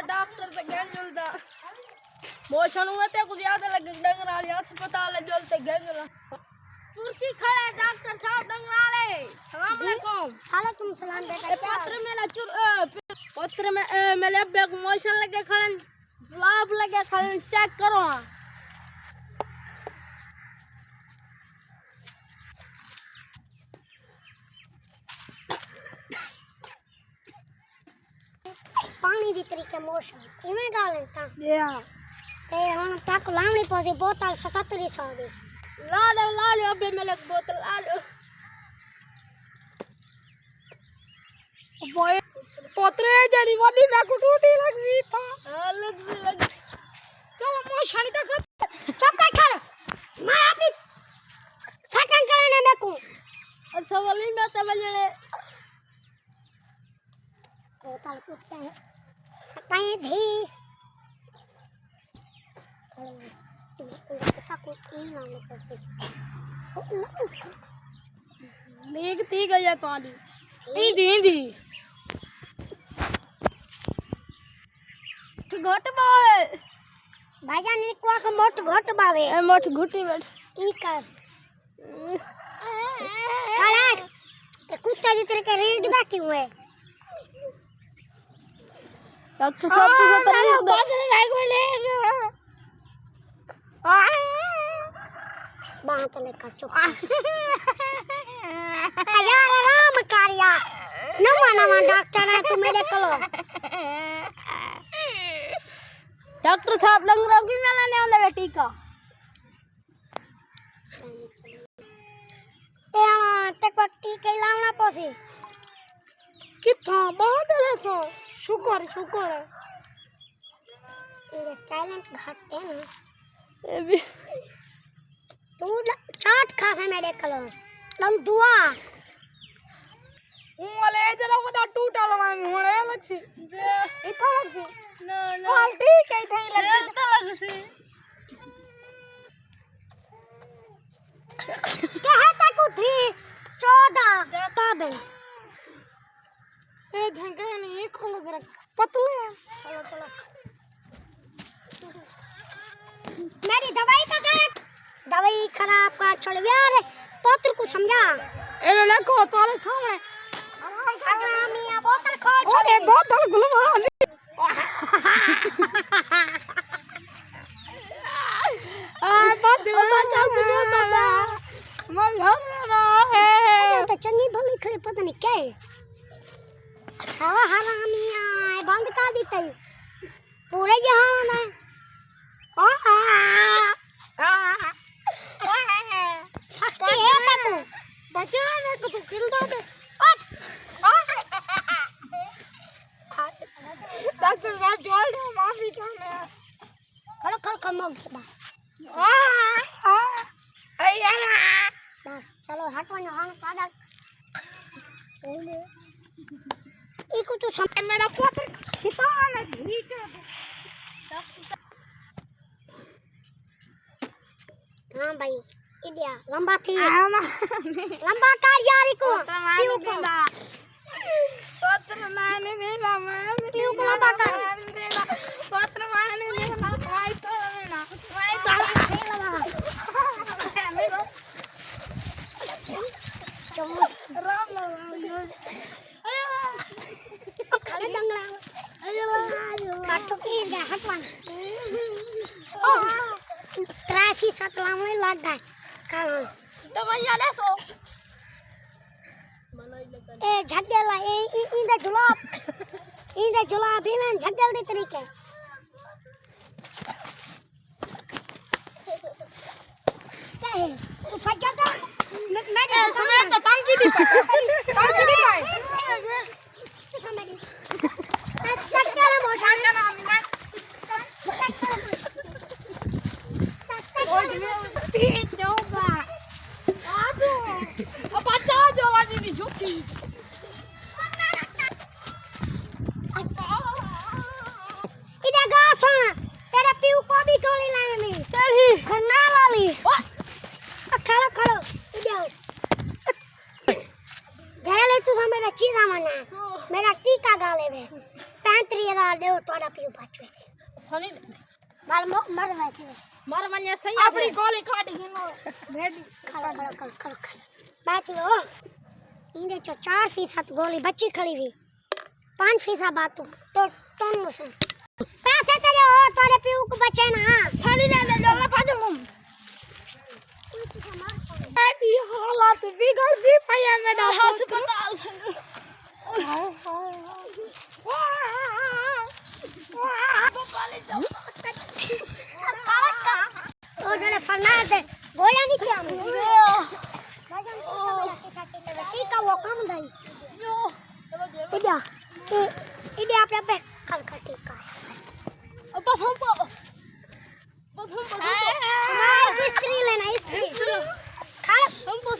doctor से gang जुलदा motion हुए थे कुछ याद लगे डंगराले अस्पताल जुलते गैंगला तुर्की खड़े डॉक्टर साहब डंगराले अस्सलाम वालेकुम वालेकुम सलाम बेटा पत्र में मेरे अब्बे को मोशन लगे खड़े लाभ लगे खड़े चेक करो पानी दी तरीके मोशन इवें गालें ता या ते हुन तक लावणी पौसी बोतल 7700 दी ला लो अब्बे मेरे बोतल ला लो बॉय पोतरे जरी वाली मैं को टूटी लगी था लग चलो मोशन तक चुप कर खड़ मैं अभी सेकंड करने में को अच्छा वाली मैं तो बजने बोतल कुत्ते कहीं भी लीक ती गई तो आली दी घट बावे भाईजान ने को का मोट घट बावे ए मोट घुटी बैठ ई कर खड़ा ते कुत्ता जी तेरे के रेड दा क्यों है डॉक्टर साहब तो तरह बादल लाग ले बात लेकर चुप यार आराम कर यार नवा डॉक्टर है तू मेरे कलो डॉक्टर साहब डंगरा की मेला ने आंदा बेटी का ए ते को टीके लावना पोसी किथा बादल है तो शुक्र ये टैलेंट घट है ना ए भी तू चाट खा है मेरे कलो लम दुआ वाले जरा वो टूटा लवा होले लक्षी इतना लगी ना हां ठीक है थे शेर तो लगसी कहा तक थी 14 पाबन ए झंका नहीं खोलो जरा पतले चलो मेरी दवाई तो दे दवाई खराब का छोड़ यार पत्र को समझा ए ना को तोले सामने हरामिया बोतल खोल ओए बोतल गुलवा तो चंगी भली खड़े पता नहीं क्या है हवा हरामिया बंद कर दी तई पूरे यहाँ ना शक्ति है तक बचा ना को तू किल्दा दे डॉक्टर साहब जोड़ दो माफी चाहने खड़ कमल से बस चलो हटवानो हां पादा इको तो समझ मेरा पुत्र सितारा ठीक है हां भाई इडिया लंबा थी लंबा कर यार इको क्यों को पुत्र माने देला मैं क्यों को लंबा कर पुत्र माने देला भाई तो ना भाई तो राम खड़े डंगरा काटो के दे हटवान ट्रैफिक सतलाम में लग गए कल दवाइया ले सो ए झगेला ए इंदे जुलाब भी में झगेल दे तरीके क्या है तू फट जाता मैं समय तो टांगी दी टांगी दी पाए झगेला मोटा ना मैं ओए तीन जोगा आदो अब बच्चा जो लाजी दी झुकी इधर गाफा तेरे पीऊ को भी गोली लाए में तेरी खन्ना वाली खड़ो इधर जेल है तू मेरा चीज़ आना दे तोड़ा पियो बचवे सनी मार मर वैसे मर मने सही अपनी गोली काट गिनो भेड़ी खड़ा बात हो इंदे जो 4% गोली बच्ची खड़ी हुई 5% बात तो तुम मुझसे पैसे तेरे हो तोड़े पियो को बचे ना सनी ने दे जोला पाजो मुम ऐसी हालत बिगड़ भी पया मेरा अस्पताल ओ जने फरमाया दे गोया नहीं किया ठीक है वो कम दई इधर आप पे कल का टीका अब हम स्त्री लेना स्त्री खा हम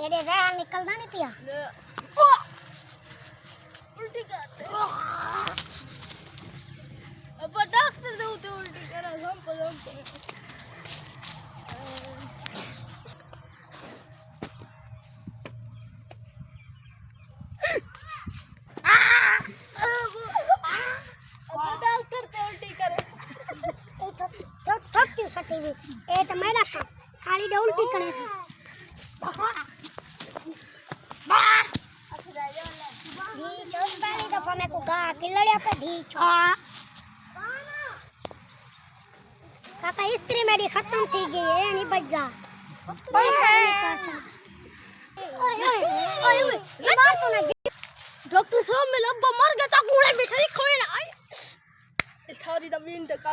एडे जहर निकलना नहीं पिया उल्टी कर अब डॉक्टर दे उल्टी कर हम डॉक्टर ते उल्टी करे तो क्यों सटी हुई ए तो मेरा खाली दे उल्टी करे पहली दफा मेरे को गा के लड़िया पे धी काका स्त्री मेरी खत्म थी गई है नहीं बच जा डॉक्टर साहब मैं लब्बा मर गया था कूड़े में खड़ी खोए ना आई थारी जमीन तक